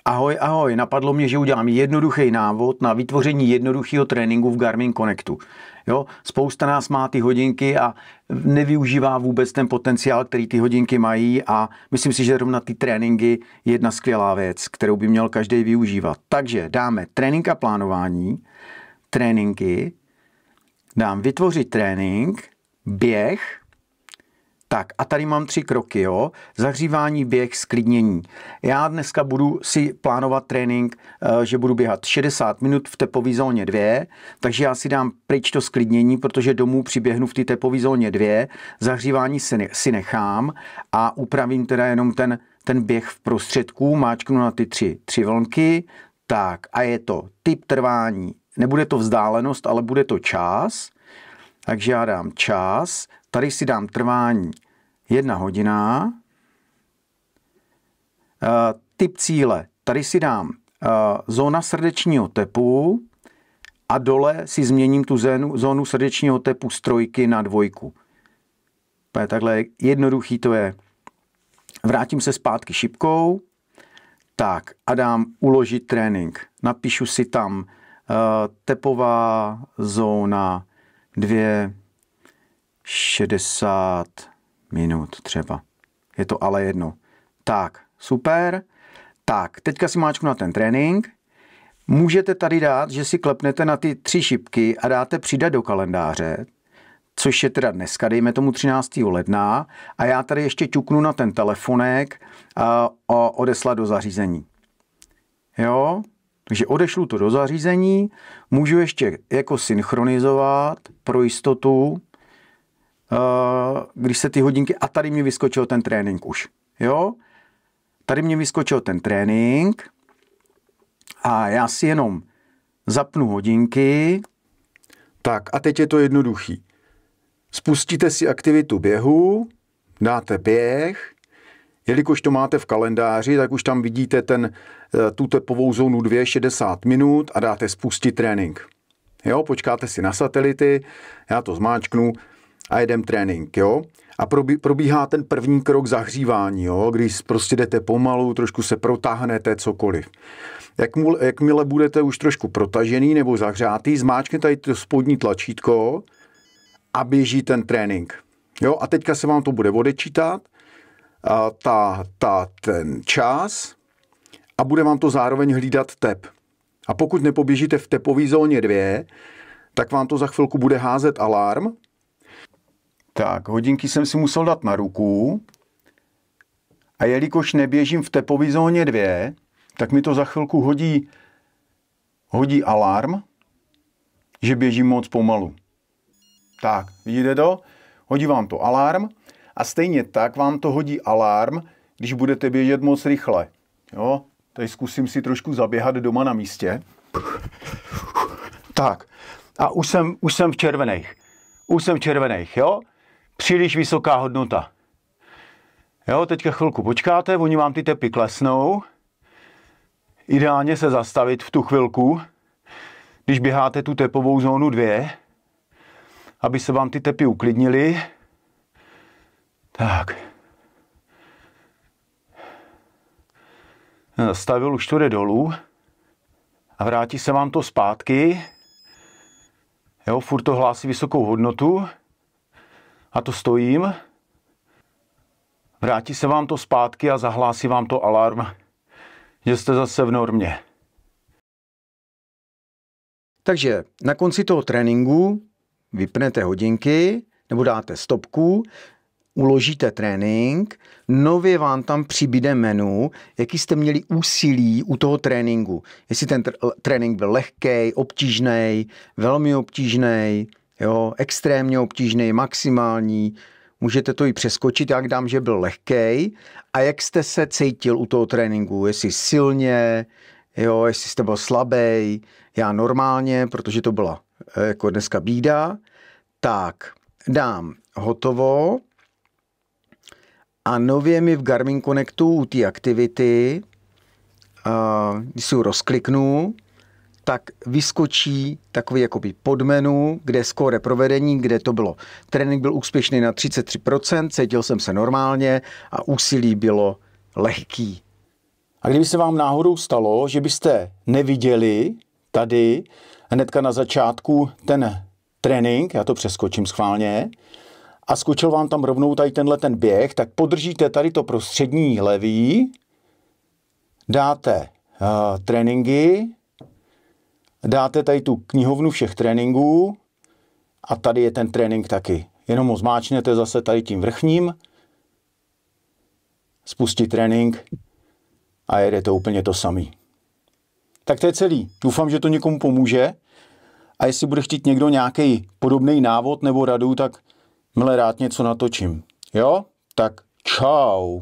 Ahoj, ahoj, napadlo mě, že udělám jednoduchý návod na vytvoření jednoduchého tréninku v Garmin Connectu. Jo? Spousta nás má ty hodinky a nevyužívá vůbec ten potenciál, který ty hodinky mají a myslím si, že zrovna ty tréninky je jedna skvělá věc, kterou by měl každý využívat. Takže dáme trénink a plánování, tréninky, dám vytvořit trénink, běh. Tak a tady mám 3 kroky, jo. Zahřívání, běh, sklidnění. Já dneska budu si plánovat trénink, že budu běhat 60 minut v tepové zóně 2, takže já si dám pryč to sklidnění, protože domů přiběhnu v té tepové zóně 2, zahřívání si nechám a upravím teda jenom ten běh v prostředku, máčknu na ty 3 vlnky, tak a je to typ trvání, nebude to vzdálenost, ale bude to čas, takže já dám čas. Tady si dám trvání 1 hodina. Typ cíle. Tady si dám zóna srdečního tepu a dole si změním tu zónu srdečního tepu z 3 na 2. Takhle jednoduchý to je. Vrátím se zpátky šipkou. Tak a dám uložit trénink. Napíšu si tam tepová zóna 2, 60 minut třeba. Je to ale jedno. Tak, super. Tak, teďka si máčku na ten trénink. Můžete tady dát, že si klepnete na ty 3 šipky a dáte přidat do kalendáře, což je teda dneska, dejme tomu 13. ledna, a já tady ještě ťuknu na ten telefonek a odeslat do zařízení. Jo? Takže odešlu to do zařízení, můžu ještě jako synchronizovat pro jistotu, když se ty hodinky, a tady mi vyskočil ten trénink už, jo? Tady mě vyskočil ten trénink a já si jenom zapnu hodinky. Tak a teď je to jednoduchý. Spustíte si aktivitu běhu, dáte běh, jelikož to máte v kalendáři, tak už tam vidíte tu tepovou zónu 2, 60 minut a dáte spustit trénink. Jo, počkáte si na satelity, já to zmáčknu a jedem trénink, jo. A probíhá ten první krok zahřívání, jo, když prostě jdete pomalu, trošku se protáhnete, cokoliv. Jakmile budete už trošku protažený nebo zahřátý, zmáčkněte tady to spodní tlačítko a běží ten trénink. Jo, a teďka se vám to bude odečítat, ten čas a bude vám to zároveň hlídat tep. A pokud nepoběžíte v tepové zóně 2, tak vám to za chvilku bude házet alarm. Tak, hodinky jsem si musel dát na ruku a jelikož neběžím v tepové zóně 2, tak mi to za chvilku hodí alarm, že běžím moc pomalu. Tak, vidíte to? Hodí vám to alarm a stejně tak vám to hodí alarm, když budete běžet moc rychle. Jo? Tady zkusím si trošku zaběhat doma na místě. Tak, a už jsem v červených. Už jsem v červených, jo? Příliš vysoká hodnota. Jo, teďka chvilku počkáte, oni vám ty tepy klesnou. Ideálně se zastavit v tu chvilku, když běháte tu tepovou zónu 2, aby se vám ty tepy uklidnily. Tak. Zastavil, už to jde dolů. A vrátí se vám to zpátky. Jo, furt to hlásí vysokou hodnotu. A to stojím. Vrátí se vám to zpátky a zahlásí vám to alarm, že jste zase v normě. Takže na konci toho tréninku vypnete hodinky nebo dáte stopku, uložíte trénink, nově vám tam přibude menu, jaký jste měli úsilí u toho tréninku. Jestli ten trénink byl lehký, obtížný, velmi obtížný, jo, extrémně obtížný, maximální, můžete to i přeskočit, jak dám, že byl lehký a jak jste se cítil u toho tréninku, jestli silně, jo, jestli jste byl slabý, já normálně, protože to byla jako dneska bída, tak dám hotovo a nově mi v Garmin Connectu u té aktivity, když si ho rozkliknu, tak vyskočí takový jakoby podmenu, kde skóre provedení, kde to bylo. Trénink byl úspěšný na 33%, cítil jsem se normálně a úsilí bylo lehký. A kdyby se vám náhodou stalo, že byste neviděli tady hnedka na začátku ten trénink, já to přeskočím schválně, a skočil vám tam rovnou tady ten běh, tak podržíte tady to prostřední levý, dáte tréninky, dáte tady tu knihovnu všech tréninků a tady je ten trénink taky. Jenom ho zmáčknete zase tady tím vrchním, spustit trénink a jede to úplně to samý. Tak to je celý. Doufám, že to někomu pomůže a jestli bude chtít někdo nějaký podobný návod nebo radu, tak milé rád něco natočím. Jo? Tak čau.